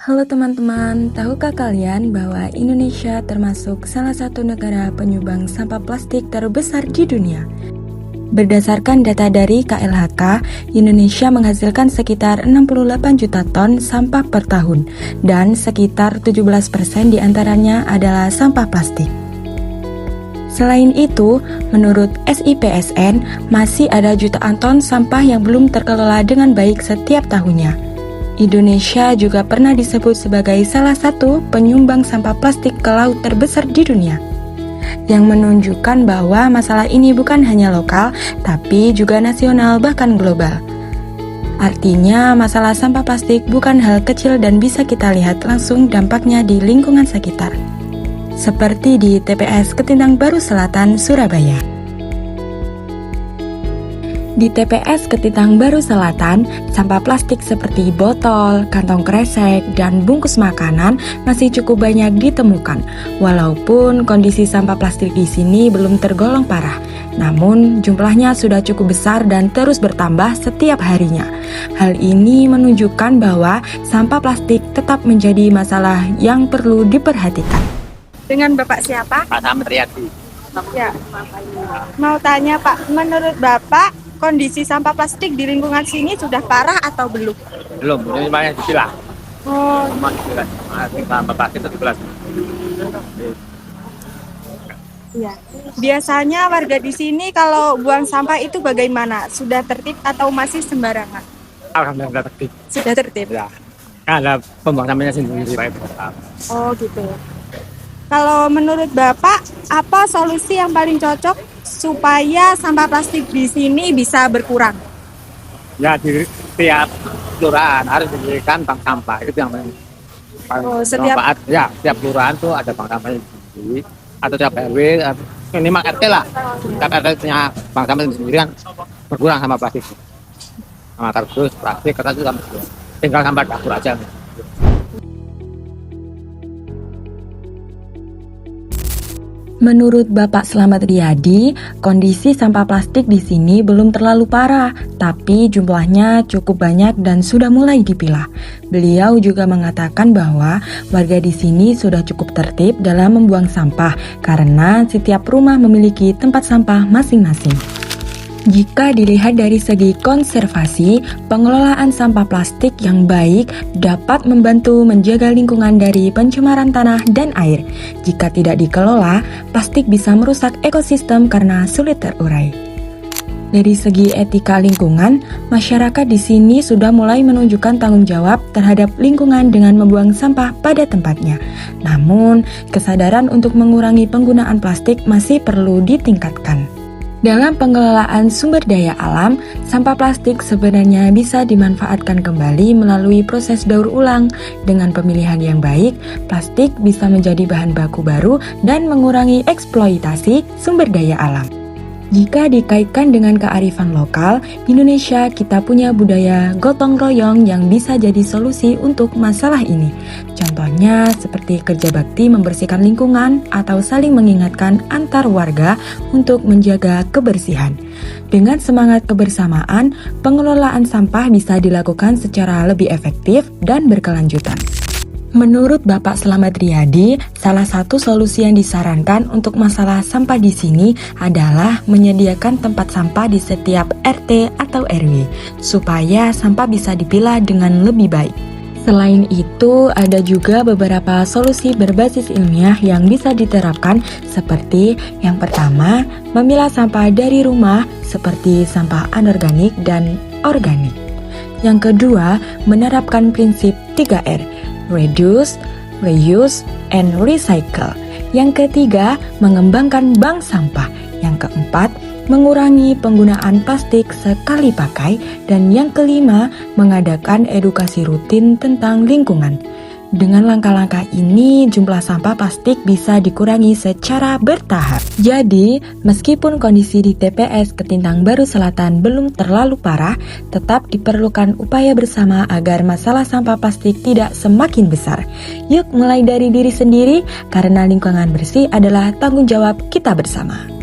Halo teman-teman, tahukah kalian bahwa Indonesia termasuk salah satu negara penyumbang sampah plastik terbesar di dunia? Berdasarkan data dari KLHK, Indonesia menghasilkan sekitar 68 juta ton sampah per tahun, dan sekitar 17% diantaranya adalah sampah plastik. Selain itu, menurut SIPSN, masih ada jutaan ton sampah yang belum terkelola dengan baik setiap tahunnya. Indonesia juga pernah disebut sebagai salah satu penyumbang sampah plastik ke laut terbesar di dunia, yang menunjukkan bahwa masalah ini bukan hanya lokal, tapi juga nasional bahkan global. Artinya, masalah sampah plastik bukan hal kecil dan bisa kita lihat langsung dampaknya di lingkungan sekitar. Seperti di TPS Ketintang Baru Selatan, Surabaya. Di TPS Ketintang Baru Selatan, sampah plastik seperti botol, kantong kresek, dan bungkus makanan masih cukup banyak ditemukan. Walaupun kondisi sampah plastik di sini belum tergolong parah, namun jumlahnya sudah cukup besar dan terus bertambah setiap harinya. Hal ini menunjukkan bahwa sampah plastik tetap menjadi masalah yang perlu diperhatikan. Dengan Bapak siapa? Pak Samet Riyadi. Ya. Mau tanya Pak, menurut Bapak kondisi sampah plastik di lingkungan sini sudah parah atau belum? Belum, ini banyak dipilah. Oh, Cuma dipilah. Sampah plastik itu dipilah. iya. Biasanya warga di sini kalau buang sampah itu bagaimana? Sudah tertib atau masih sembarangan? Alhamdulillah tertib. Sudah tertib. Ya. Kan ada pembuang sampahnya sendiri Pak. Oh, gitu. Kalau menurut Bapak, apa solusi yang paling cocok supaya sampah plastik di sini bisa berkurang? Ya di tiap kelurahan harus diberikan bank sampah, itu yang paling setiap bermanfaat. Ya, tiap kelurahan tuh ada bank sampahnya sendiri, atau tiap RW, minimal RT lah. Tiap RT punya bank sampah sendiri kan berkurang sama plastik. Sama kardus, plastik, kertas itu sama semua. Tinggal sampah dapur aja. Menurut Bapak Slamet Riyadi, kondisi sampah plastik di sini belum terlalu parah, tapi jumlahnya cukup banyak dan sudah mulai dipilah. Beliau juga mengatakan bahwa warga di sini sudah cukup tertib dalam membuang sampah karena setiap rumah memiliki tempat sampah masing-masing. Jika dilihat dari segi konservasi, pengelolaan sampah plastik yang baik dapat membantu menjaga lingkungan dari pencemaran tanah dan air. Jika tidak dikelola, plastik bisa merusak ekosistem karena sulit terurai. Dari segi etika lingkungan, masyarakat di sini sudah mulai menunjukkan tanggung jawab terhadap lingkungan dengan membuang sampah pada tempatnya. Namun, kesadaran untuk mengurangi penggunaan plastik masih perlu ditingkatkan. Dalam pengelolaan sumber daya alam, sampah plastik sebenarnya bisa dimanfaatkan kembali melalui proses daur ulang. Dengan pemilihan yang baik, plastik bisa menjadi bahan baku baru dan mengurangi eksploitasi sumber daya alam. Jika dikaitkan dengan kearifan lokal, Indonesia kita punya budaya gotong royong yang bisa jadi solusi untuk masalah ini. Contohnya seperti kerja bakti membersihkan lingkungan atau saling mengingatkan antar warga untuk menjaga kebersihan. Dengan semangat kebersamaan, pengelolaan sampah bisa dilakukan secara lebih efektif dan berkelanjutan. Menurut Bapak Slamet Riyadi, salah satu solusi yang disarankan untuk masalah sampah di sini adalah menyediakan tempat sampah di setiap RT atau RW, supaya sampah bisa dipilah dengan lebih baik. Selain itu, ada juga beberapa solusi berbasis ilmiah yang bisa diterapkan seperti yang pertama, memilah sampah dari rumah seperti sampah anorganik dan organik. Yang kedua, menerapkan prinsip 3R, reduce, reuse, and recycle. Yang ketiga, mengembangkan bank sampah. Yang keempat, mengurangi penggunaan plastik sekali pakai. Dan yang kelima, mengadakan edukasi rutin tentang lingkungan. Dengan langkah-langkah ini, jumlah sampah plastik bisa dikurangi secara bertahap. Jadi, meskipun kondisi di TPS Ketintang Baru Selatan belum terlalu parah, tetap diperlukan upaya bersama agar masalah sampah plastik tidak semakin besar. Yuk mulai dari diri sendiri, karena lingkungan bersih adalah tanggung jawab kita bersama.